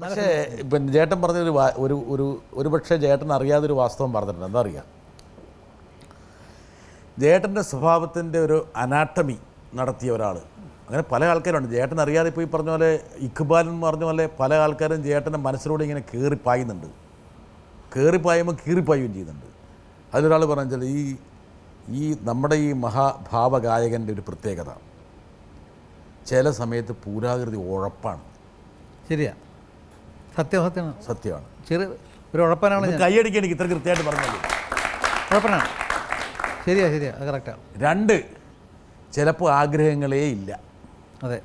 പക്ഷേ ഇപ്പം ചേട്ടൻ പറഞ്ഞൊരു ഒരു പക്ഷേ ചേട്ടൻ അറിയാതൊരു വാസ്തവം പറഞ്ഞിട്ടുണ്ട്. എന്താ അറിയാം, ചേട്ടൻ്റെ സ്വഭാവത്തിൻ്റെ ഒരു അനാട്ടമി നടത്തിയ ഒരാൾ, അങ്ങനെ പല ആൾക്കാരുണ്ട്. ചേട്ടൻ അറിയാതെ ഇപ്പോൾ ഈ പറഞ്ഞ പോലെ ഇഖ്ബാൽ എന്ന് പറഞ്ഞ പോലെ പല ആൾക്കാരും ചേട്ടൻ്റെ മനസ്സിലൂടെ ഇങ്ങനെ കയറിപ്പായുന്നുണ്ട്. കയറിപ്പായുമ്പോൾ കീറിപ്പായുകയും ചെയ്യുന്നുണ്ട്. അതിലൊരാൾ പറഞ്ഞാൽ ഈ നമ്മുടെ ഈ മഹാഭാവഗായകൻ്റെ ഒരു പ്രത്യേകത, ചില സമയത്ത് പൂരാകൃതി ഉഴപ്പാണ്. ശരിയാ, സത്യമാണ്. സത്യമാണ്. ചെറിയ ഒരു ഉഴപ്പനാണ്. കൈയടിക്കാൻ എനിക്ക് ഇത്ര കൃത്യമായിട്ട് പറഞ്ഞാൽ ഉഴപ്പനാണ്. ശരിയാ, അത് കറക്റ്റാണ്. 2, ചിലപ്പോൾ ആഗ്രഹങ്ങളേ ഇല്ല. അതെ,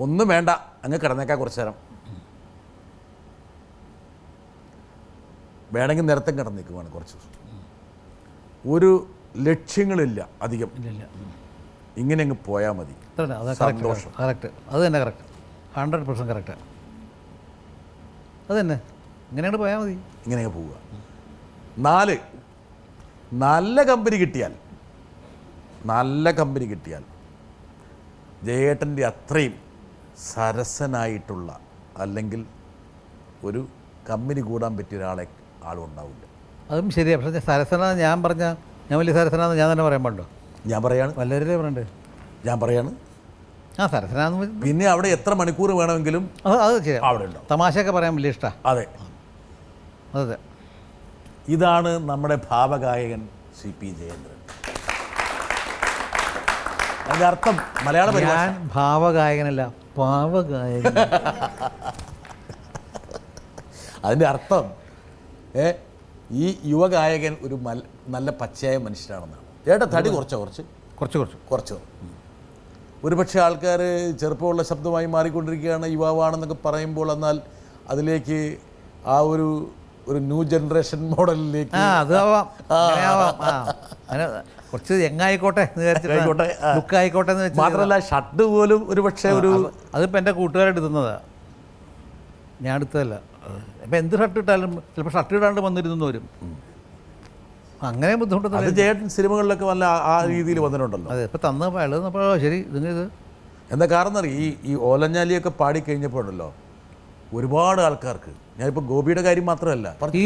ഒന്നും വേണ്ട, അങ്ങ് കിടന്നേക്കാൻ കുറച്ച് നേരം, വേണമെങ്കിൽ നിരത്തം കിടന്നേക്കുവാണ് കുറച്ച് ദിവസം. ഒരു ലക്ഷ്യങ്ങളില്ല അധികം, ഇങ്ങനെ അങ്ങ് പോയാൽ മതി. സന്തോഷം. കറക്റ്റ്, അത് തന്നെ കറക്റ്റ്, 100% കറക്റ്റാണ്. അത് തന്നെ, ഇങ്ങനെയാണ് പോയാൽ മതി, ഇങ്ങനെ പോവുക. 4, നല്ല കമ്പനി കിട്ടിയാൽ ജയേട്ടൻ്റെ അത്രയും സരസനായിട്ടുള്ള അല്ലെങ്കിൽ ഒരു കമ്പനി കൂടാൻ പറ്റിയ ആളും ഉണ്ടാവില്ല. അതും ശരിയാണ്. പക്ഷേ സരസന ഞാൻ വലിയ സരസനാന്ന് ഞാൻ തന്നെ പറയാൻ പാടുണ്ടോ? ഞാൻ പറയാണ്, വല്ലവരല്ലേ പറയണ്ടേ? ഞാൻ പറയാണ് സരസനാന്ന്. പിന്നെ അവിടെ എത്ര മണിക്കൂർ വേണമെങ്കിലും അത് ശരി, അവിടെ ഉണ്ടാവും. തമാശയൊക്കെ പറയാൻ വലിയ ഇഷ്ടമാണ്. അതെ, അതെ. ഇതാണ് നമ്മുടെ ഭാവഗായകൻ CP ജയേന്ദ്രൻ. അതിൻ്റെ അർത്ഥം മലയാള പരിഭാഷ, ഞാൻ ഭാവഗായകനല്ല, പാവഗായകൻ. അതിൻ്റെ അർത്ഥം ഈ യുവഗായകൻ ഒരു നല്ല പച്ചയായ മനുഷ്യനാണെന്നാണ്. ചേട്ടാ തടി കുറച്ച് ഒരുപക്ഷെ ആൾക്കാർ ചെറുപ്പമുള്ള ശബ്ദമായി മാറിക്കൊണ്ടിരിക്കുകയാണ്, യുവാവാണെന്നൊക്കെ പറയുമ്പോൾ, എന്നാൽ അതിലേക്ക് ആ ഒരു ന്യൂ ജനറേഷൻ മോഡലിലേക്ക് കുറച്ച് യങ്ങായിക്കോട്ടെ ലുക്കായിക്കോട്ടെ എന്ന് വെച്ചാൽ മാത്രമല്ല ഷർട്ട് പോലും ഒരുപക്ഷെ അതിപ്പോൾ എൻ്റെ കൂട്ടുകാരായിട്ട് ഇടുന്നതാണ്, ഞാൻ എടുത്തതല്ല. ഇപ്പം എന്ത് ഷർട്ട് ഇട്ടാലും ചിലപ്പോൾ ഷർട്ട് ഇടാണ്ട് വന്നിരുന്നു വരും. അങ്ങനെ ബുദ്ധിമുട്ടൊന്നും. ചേട്ടൻ സിനിമകളിലൊക്കെ വല്ല ആ രീതിയിൽ വന്നിട്ടുണ്ടല്ലോ. അതെ, ഇപ്പം തന്നപ്പോൾ അയാൾ തന്നപ്പോൾ ശരി ഇത് എന്താ കാരണം അറിയാം, ഈ ഓലഞ്ഞാലിയൊക്കെ പാടിക്കഴിഞ്ഞപ്പോഴല്ലോ ഒരുപാട് ആൾക്കാർക്ക്, ഞാനിപ്പോൾ ഗോപിയുടെ കാര്യം മാത്രമല്ല, ഈ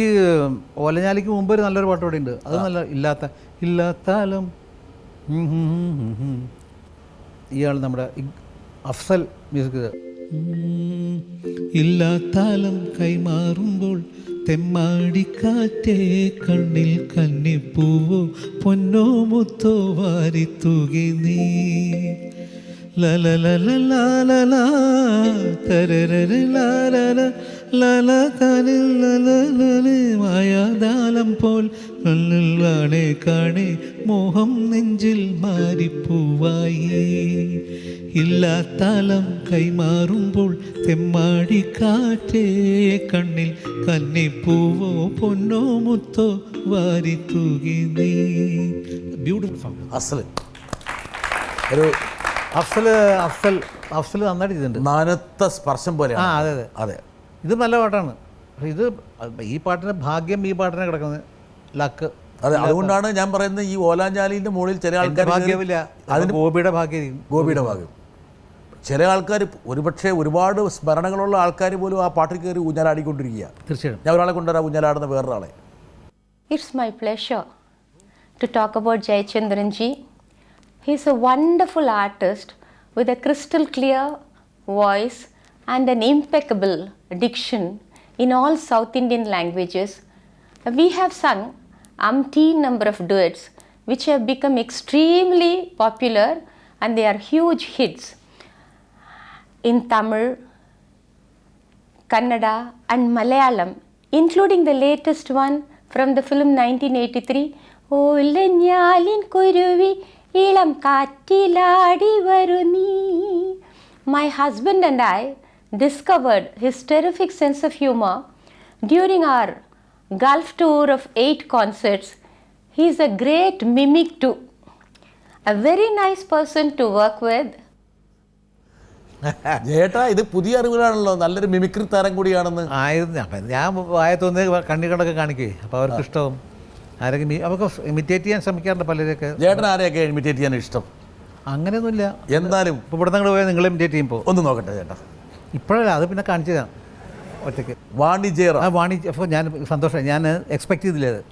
ഓലഞ്ഞാലിക്ക് മുമ്പ് ഒരു നല്ലൊരു പാട്ട് ഇവിടെ ഉണ്ട്, അത് നല്ല ഇല്ലാത്താലം. ഇയാൾ നമ്മുടെ അഫ്സൽ മ്യൂസിക്. ഇല്ലാത്താലം കൈമാറുമ്പോൾ തെമ്മാടിക്കാറ്റേ കണ്ണിൽ കന്നിപ്പൂവോ പൊന്നോ മുത്തോ വാരിത്തൂകി നീ മായാദാലം പോൽ കാണേ കാണേ മോഹം നെഞ്ചിൽ മാറിപ്പൂവായി. ഇല്ലാത്താലം കൈമാറുമ്പോൾ തെമ്മാടിക്കാറ്റേ കണ്ണിൽ കന്നിപ്പൂവോ പൊന്നോ മുത്തോ വാരിത്തൂകി നീ. Beautiful song. അഫ്സൽ നന്നായിട്ട് ചെയ്തിട്ടുണ്ട്. നനുത്ത സ്പർശം പോലെ. അതെ. ഇത് നല്ല പാട്ടാണ്. പക്ഷേ ഇത് ഈ പാട്ടിൻ്റെ ഭാഗ്യം ഈ പാട്ടിനെ കിടക്കുന്നത് ലക്ക്. അതെ, അതുകൊണ്ടാണ് ഞാൻ പറയുന്നത് ഈ ഓലാഞ്ചാലിൻ്റെ മുകളിൽ ചില ആൾക്കാർ ഭാഗ്യമില്ല, അതിന് ഗോപിയുടെ ഭാഗ്യം. ചില ആൾക്കാർ ഒരുപക്ഷെ ഒരുപാട് സ്മരണകളുള്ള ആൾക്കാർ പോലും ആ പാട്ടിൽ കയറി ഊഞ്ഞാലാടിക്കൊണ്ടിരിക്കുക. തീർച്ചയായും. ഞാൻ ഒരാളെ കൊണ്ടുവരാം ഊഞ്ഞാലാടുന്ന വേറൊരാളെ. It's my pleasure to talk about Jayachandran ji. He's a wonderful artist with a crystal clear voice and an impeccable diction in all South Indian languages. We have sung umpteen number of duets which have become extremely popular and they are huge hits in Tamil, Kannada and Malayalam, including the latest one from the film 1983, ഓലഞ്ഞാലിൻ കുരുവി ഇളം കാറ്റിലാടി വരു നീ. My husband and I discovered his terrific sense of humor during our Gulf tour of 8 concerts. He is a great mimic too. A very nice person to work with. ചേട്ടാ ഇത് പുതിയ അറിവുകളാണല്ലോ, നല്ലൊരു mimicry താരം കൂടിയാണെന്ന്. ഞാൻ വായത്തോന്ന് കണ്ണി കണ്ടൊക്കെ കാണിക്കേ, അപ്പോൾ അവർക്ക് ഇഷ്ടവും. ആരൊക്കെ അവർക്ക് ഇമിറ്റേറ്റ് ചെയ്യാൻ ശ്രമിക്കാറുണ്ട് പലരൊക്കെ. ചേട്ടൻ ആരെയൊക്കെ ഇമിറ്റേറ്റ് ചെയ്യാൻ ഇഷ്ടം? അങ്ങനെയൊന്നുമില്ല. എന്നാലും ഇപ്പോൾ ഇവിടെ നിങ്ങൾ പോയാൽ നിങ്ങൾ ഇമിറ്റേറ്റ് ചെയ്യുമ്പോൾ ഒന്ന് നോക്കട്ടെ ചേട്ടാ. ഇപ്പോഴല്ല, അത് പിന്നെ കാണിച്ചു തരാം. ഒറ്റയ്ക്ക്. വാണിജ്യറ ആ വാണിജ്യ അപ്പോൾ ഞാൻ സന്തോഷമായി. ഞാൻ എക്സ്പെക്ട് ചെയ്തില്ല അത്.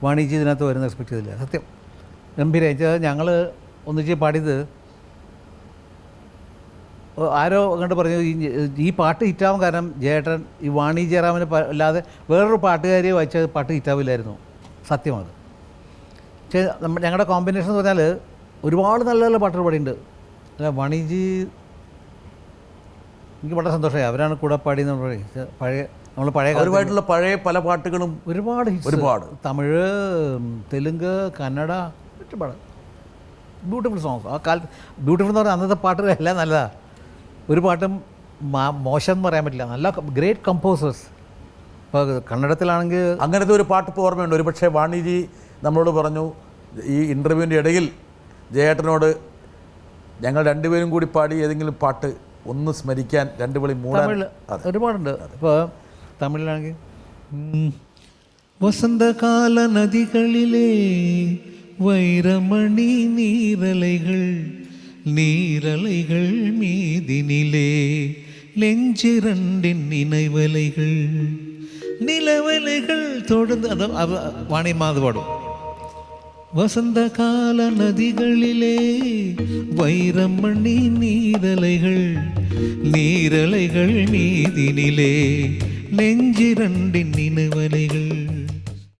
വാണിജ്യ ഇതിനകത്ത് വരുന്ന എക്സ്പെക്ട് ചെയ്തില്ല. സത്യം ഗംഭീരം. ഞങ്ങൾ ഒന്നിച്ച് പാടിയത് ആരോ കണ്ട് പറഞ്ഞു ഈ പാട്ട് ഹിറ്റാവാൻ കാരണം ജയേട്ടൻ ഈ വാണി ജയറാമിന് അല്ലാതെ വേറൊരു പാട്ടുകാരിയെ വായിച്ച പാട്ട് ഹിറ്റാവില്ലായിരുന്നു. സത്യമാണ്. പക്ഷേ ഞങ്ങളുടെ കോമ്പിനേഷൻ എന്ന് പറഞ്ഞാൽ ഒരുപാട് നല്ല നല്ല പാട്ടുകൾ പാടിയിട്ടുണ്ട്. അല്ല വാണിജി എനിക്ക് വളരെ സന്തോഷമായി. അവരാണ് കൂടെ പാടിയെന്ന് പഴയ നമ്മൾ പഴയ ഒരുപാടുള്ള പഴയ പല പാട്ടുകളും ഒരുപാട് ഒരുപാട് തമിഴ്, തെലുങ്ക്, കന്നഡ, ഒരുപാട് ബ്യൂട്ടിഫുൾ സോങ്സ്. ആ കാലത്ത് ബ്യൂട്ടിഫുൾ എന്ന് പറഞ്ഞാൽ അന്നത്തെ പാട്ടുകളെല്ലാം നല്ലതാണ്. ഒരു പാട്ടും മോശം എന്ന് പറയാൻ പറ്റില്ല. നല്ല ഗ്രേറ്റ് കമ്പോസേഴ്സ്. ഇപ്പോൾ കന്നഡത്തിലാണെങ്കിൽ അങ്ങനത്തെ ഒരു പാട്ട് ഇപ്പോൾ ഓർമ്മയുണ്ട്. ഒരു പക്ഷേ വാണിജി നമ്മളോട് പറഞ്ഞു ഈ ഇൻ്റർവ്യൂവിൻ്റെ ഇടയിൽ ജയേട്ടനോട് ഞങ്ങൾ രണ്ടുപേരും കൂടി പാടി ഏതെങ്കിലും പാട്ട് ഒന്ന് സ്മരിക്കാൻ രണ്ടു വിളി മൂടാൻ. ഒരുപാടുണ്ട്. ഇപ്പോൾ തമിഴിലാണെങ്കിൽ വസന്തകാല നദികളിലെ വൈരമണി നീരலைகள் மீதினிலே நெஞ்சிரண்டின் நினைவலைகள் நிலவலைகள் தொடர்ந்து அது வாணியம்மாது பாடும். வசந்த கால நதிகளிலே வைரமணி நீரலைகள் மீதினிலே நெஞ்சிரண்டின் நினைவலைகள்